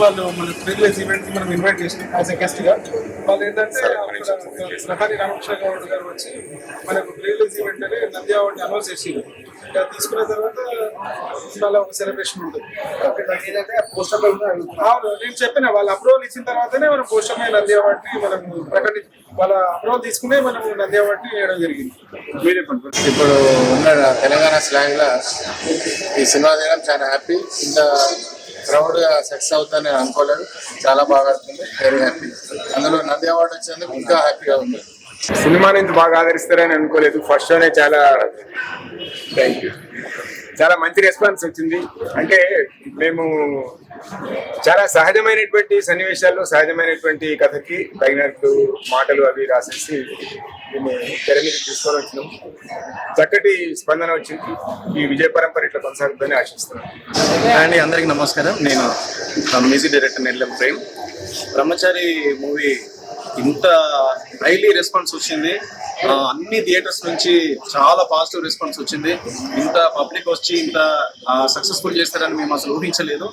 వాళ్ళు మన previous event మనం ఇన్వైట్ చేసినాం యాజ్ ఎ గెస్ట్ గా. వాళ్ళు ఏంటంటే ప్రధాని రామకృష్ణ గౌడ్ గారు వచ్చి మనకు ప్రీవియస్ ఈవెంట్ అని నంది అవార్డు అనౌన్స్ చేసి తీసుకున్న తర్వాత వాళ్ళ ఒక సెలబ్రేషన్ ఉంటుంది. అవును, నేను చెప్పిన వాళ్ళు అప్రూవల్ ఇచ్చిన తర్వాతనే మనం పోస్టర్ మీద నంది అవార్డుని మనం ప్రకటించి వాళ్ళ అప్రూవల్ తీసుకునే మనం నంది అవార్డుని వేయడం జరిగింది. మీరే ఇప్పుడు ఉన్న తెలంగాణ స్లాంగ్ లా ఈ సినిమా చేయడం చాలా హ్యాపీ. ఇంత క్రౌడ్ సక్సెస్ అవుతుందని నేను అనుకోలేదు. చాలా బాగా అవుతుంది, వెరీ హ్యాపీ. అందులో నంది అవార్డు వచ్చేందుకు ఇంకా హ్యాపీగా ఉంది. సినిమాని ఇంత బాగా ఆదరిస్తారని అనుకోలేదు. ఫస్ట్ షోనే చాలా థ్యాంక్ యూ, చాలా మంచి రెస్పాన్స్ వచ్చింది. అంటే మేము చాలా సహజమైనటువంటి సన్నివేశాల్లో సహజమైనటువంటి కథకి తగినట్టు మాటలు అవి రాసేసి దీన్ని తెర మీద తీసుకొని వచ్చినాం. చక్కటి స్పందన వచ్చింది. ఈ విజయ పరంపర ఇట్లా కొనసాగుతుందని ఆశిస్తున్నాను. అండి, అందరికి నమస్కారం. నేను మ్యూజిక్ డైరెక్టర్ నెల్లెం ప్రేమ్. బ్రహ్మచారి మూవీ ఇంత హైలీ రెస్పాన్స్ వచ్చింది. అన్ని థియేటర్స్ నుంచి చాలా పాజిటివ్ రెస్పాన్స్ వచ్చింది. ఇంత పబ్లిక్ వచ్చి ఇంత సక్సెస్ఫుల్ చేస్తారని మేము అసలు ఊహించలేదు.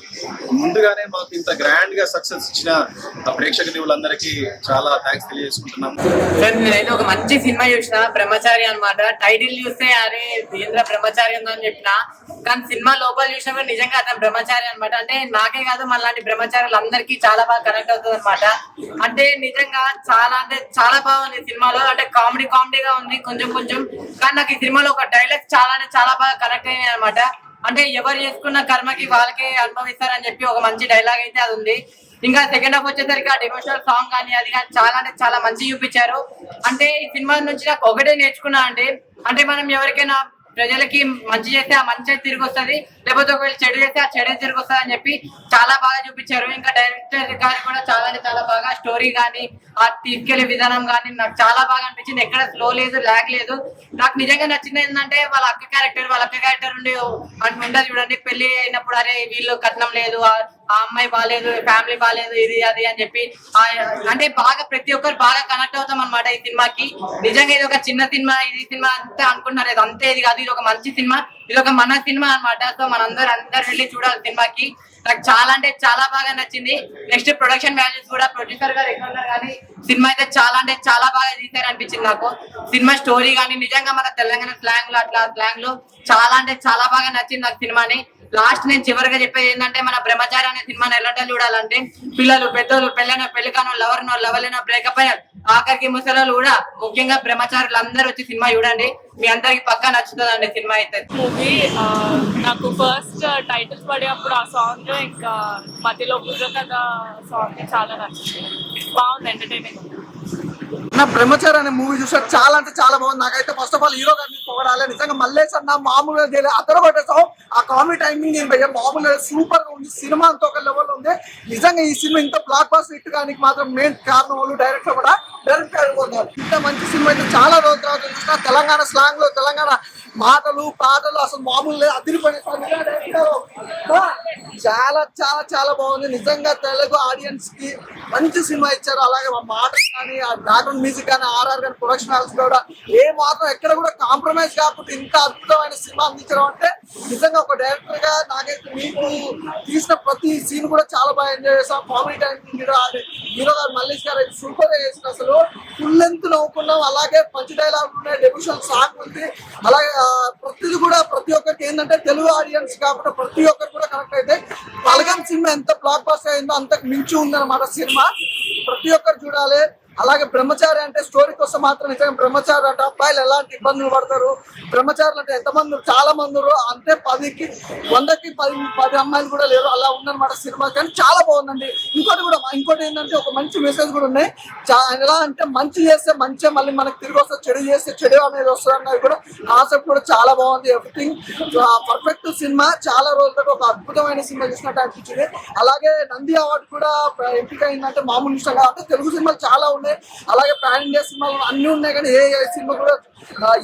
ముందుగానే మాకు ఇంత గ్రాండ్ గా సక్సెస్ ఇచ్చిన ప్రేక్షకులందరికీ చాలా థ్యాంక్స్ తెలియజేసుకుంటున్నాం. నేనైతే ఒక మంచి సినిమా చూసిన, బ్రహ్మచారి అన్నమాట. టైటిల్ చూస్తే అరే ఏంద్ర బ్రహ్మచారి ఉందని చెప్పిన, కానీ సినిమా లోపల చూసినప్పుడు నిజంగా అతను బ్రహ్మచారి అనమాట. అంటే నాకే కాదు మనలాంటి బ్రహ్మచారులు అందరికీ చాలా బాగా కనెక్ట్ అవుతుంది అనమాట. అంటే నిజంగా చాలా బాగుంది సినిమాలో. అంటే కామెడీగా ఉంది కొంచెం, కానీ నాకు ఈ సినిమాలో ఒక డైలాగ్ చాలా బాగా కనెక్ట్ అయ్యాయి అనమాట. అంటే ఎవరు చేసుకున్న కర్మకి వాళ్ళకే అనుభవిస్తారని చెప్పి ఒక మంచి డైలాగ్ అయితే అది ఉంది. ఇంకా సెకండ్ హాఫ్ వచ్చేసరికి ఆ డివోషనల్ సాంగ్ కానీ అది కానీ చాలా మంచి చూపించారు. అంటే ఈ సినిమా నుంచి నాకు ఒకటే నేర్చుకున్నా అంటే మనం ఎవరికైనా ప్రజలకి మంచి చేస్తే ఆ మంచి తిరిగి వస్తుంది, లేకపోతే ఒకవేళ చెడు చేస్తే ఆ చెడే తిరిగి వస్తుంది అని చెప్పి చాలా బాగా చూపించారు. ఇంకా డైరెక్టర్ గారు కూడా చాలా బాగా స్టోరీ కానీ ఆ తీసుకెళ్లే విధానం కానీ నాకు చాలా బాగా అనిపించింది. ఎక్కడ స్లో లేదు, లాగ్ లేదు. నాకు నిజంగా నచ్చింది ఏంటంటే వాళ్ళ అక్క క్యారెక్టర్ ఉండి ఉండదు చూడండి. పెళ్లి అయినప్పుడు అరే వీళ్ళు కట్నం లేదు, ఆ అమ్మాయి బాగాలేదు, ఫ్యామిలీ బాగాలేదు, ఇది అది అని చెప్పి అంటే బాగా ప్రతి ఒక్కరు బాగా కనెక్ట్ అవుతాం అనమాట ఈ సినిమాకి. నిజంగా ఇది ఒక చిన్న సినిమా, ఇది సినిమా అంతే అనుకుంటున్నారు, ఇది అంతే ఇది కాదు, ఇది ఒక మంచి సినిమా, ఇది ఒక మన సినిమా అనమాట. సో మనందరూ వెళ్ళి చూడాలి సినిమాకి. నాకు చాలా బాగా నచ్చింది. నెక్స్ట్ ప్రొడక్షన్ వాల్యూస్ కూడా ప్రొడ్యూసర్ గారు ఎక్కువ ఉన్నారు, కానీ సినిమా అయితే చాలా బాగా తీశారు అనిపించింది నాకు. సినిమా స్టోరీ కానీ నిజంగా మన తెలంగాణ స్లాంగ్ లో అట్లా స్లాంగ్ లో చాలా బాగా నచ్చింది నాకు సినిమాని. లాస్ట్ నేను చివరిగా చెప్పేది ఏంటంటే మన బ్రహ్మచారి అనే సినిమాని ఎలాంటి చూడాలంటే పిల్లలు, పెద్దలు, పెళ్లికానో, లవర్నో, లవలేనో, బ్రేకప్ అయిన ఆఖరికి ముసలు కూడా ముఖ్యంగా బ్రహ్మచారులు అందరూ వచ్చి సినిమా చూడండి. మీ అందరికి పక్కా నచ్చుతుందండి సినిమా అయితే. మూవీ నాకు ఫస్ట్ టైటిల్స్ పడేటప్పుడు ఆ సాంగ్, ఇంకా మధ్యలో బుర్రకథ సాంగ్ చాలా నచ్చింది. బాగుంది, ఎంటర్టైనింగ్. నా బ్రహ్మచారి అనే మూవీ చూసారు, చాలా బాగుంది. నాకైతే ఫస్ట్ ఆఫ్ ఆల్ హీరో గారిని పొగడాలి. నిజంగా మల్లేష్ అన్న మామూలుగా అతను కొట్టేసాం. ఆ కామెడీ టైమింగ్ మామూలుగా సూపర్ గా ఉంది. సినిమా అంతా ఒక లెవెల్ ఉంది. నిజంగా ఈ సినిమా ఇంత బ్లాక్ బాస్టర్ హిట్ కానీ మాత్రం మెయిన్ కారణం వాళ్ళు డైరెక్టర్ కూడా ఇంత మంచి సినిమా అయితే చాలా రోజుల తర్వాత చూసిన. తెలంగాణ స్లాంగ్ లో తెలంగాణ మాటలు పాటలు అసలు మామూలు అదిరిపోయిన చాలా బాగుంది. నిజంగా తెలుగు ఆడియన్స్ కి మంచి సినిమా ఇచ్చారు. అలాగే మాటలు కానీ ఆ బ్యాక్గ్రౌండ్ మ్యూజిక్ కానీ ఆర్ఆర్ కానీ ప్రొడక్షన్ హౌస్ కూడా ఏ మాత్రం ఎక్కడ కూడా కాంప్రమైజ్ కాకుండా ఇంత అద్భుతమైన సినిమా అందించడం అంటే నిజంగా ఒక డైరెక్టర్ గా నాకైతే మీకు తీసిన ప్రతి సీన్ కూడా చాలా బాగా ఎంజాయ్ చేస్తాం. కామెడీ టైమింగ్ హీరో గారు మల్లేష్ గారు అయితే సూపర్ గా చేసిన, అసలు ఫుల్ లెంత్ నవ్వుకున్నాం. అలాగే పంచ్ డైలాగ్ ఉన్నాయి, డెబ్యూషన్ సాంగ్ ఉంది. అలాగే ప్రతిది కూడా ప్రతి ఒక్కరికి ఏంటంటే తెలుగు ఆడియన్స్ కాబట్టి ప్రతి ఒక్కరు కూడా కనెక్ట్ అయితే పలగం సినిమా ఎంత బ్లాక్ బస్టర్ అయిందో అంతకు మించి ఉందన్నమాట సినిమా. ప్రతి ఒక్కరు చూడాలి. అలాగే బ్రహ్మచారి అంటే స్టోరీ కోసం మాత్రం నిజంగా బ్రహ్మచారి అంటే అబ్బాయిలు ఎలాంటి ఇబ్బందులు పడతారు, బ్రహ్మచారులు అంటే ఎంతమంది చాలా మంది అంటే 10కి 100కి 10 అమ్మాయిలు కూడా లేరు, అలా ఉందన్నమాట సినిమా. కానీ చాలా బాగుందండి. ఇంకోటి ఏంటంటే ఒక మంచి మెసేజ్ కూడా ఉన్నాయి. ఎలా అంటే మంచి చేస్తే మంచి మళ్ళీ మనకి తిరిగి వస్తుంది, చెడు చేస్తే చెడు అనేది వస్తుంది అన్నది కూడా కాన్సెప్ట్ కూడా చాలా బాగుంది. Everything perfect cinema. చాలా రోజులతో ఒక అద్భుతమైన సినిమా చూసినట్టు అనిపించింది. అలాగే నంది అవార్డు కూడా ఎంపిక అయిందంటే మామూలు విషయం కాదు. అంటే తెలుగు సినిమాలు చాలా ఉన్నాయి, అలాగే పాన్ ఇండియా సినిమాలు అన్ని ఉన్నాయి, కానీ ఏ సినిమా కూడా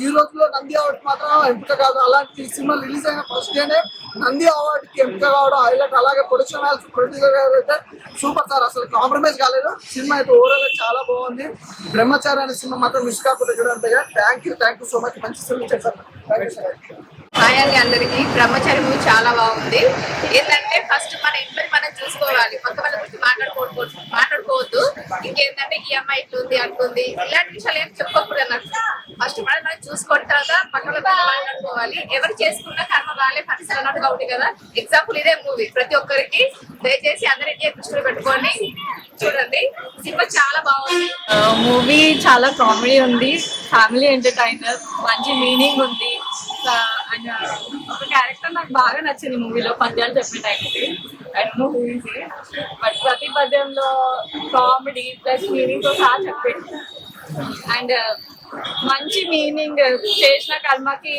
ఈ రోజులో నంది అవార్డు మాత్రం ఎంపిక కాదు. అలాంటి సినిమా రిలీజ్ అయిన ఫస్ట్ డేనే నంది అవార్డుకి ఎంపిక కావడం హైలైట్. అలాగే ప్రొడక్షన్ వాల్స్ ప్రొడ్యూసర్ గారు అయితే సూపర్ సార్, అసలు కాంప్రమైజ్ కాలేదు. సినిమా అయితే ఓవరాల్ గా చాలా బాగుంది. బ్రహ్మచారి అనే సినిమా మాత్రం మిస్ కాకుండా చూడండి. Thank you so much. మంచి సినిమా చేశారు. హాయ్ అండి అందరికి. బ్రహ్మచారి మూవీ చాలా బాగుంది. ఏంటంటే ఫస్ట్ మన ఇంట్లో మనం చూసుకోవాలి, కొత్త వాళ్ళ గురించి మాట్లాడుకోవద్దు. ఇంకేంటంటే ఈ అమ్మాయి ఇట్లుంది అంటుంది ఇలాంటి విషయాలు ఏం చెప్పకూడదు అన్నట్టు. ఫస్ట్ మనం చూసుకున్న తర్వాత పక్కన మాట్లాడుకోవాలి. ఎవరు చేసుకున్న కర్మ వాళ్ళే పరిస్థితి అన్నట్టుగా ఉంది కదా. ఎగ్జాంపుల్ ఇదే మూవీ. ప్రతి ఒక్కరికి దయచేసి అందరికీ దృష్టిలో పెట్టుకొని చూడండి. సినిమా చాలా బాగుంది. మూవీ చాలా కామెడీ ఉంది, ఫ్యామిలీ ఎంటర్టైనర్, మంచి మీనింగ్ ఉంది. అండ్ ఒక క్యారెక్టర్ నాకు బాగా నచ్చింది మూవీలో, పద్యాలు చెప్పే టైంకి. I don't know who is it, but ప్రతి పద్యంలో కామెడీ ప్లస్ మీనింగ్ తో సహా చెప్పేది. అండ్ మంచి మీనింగ్, చేసిన కర్మకి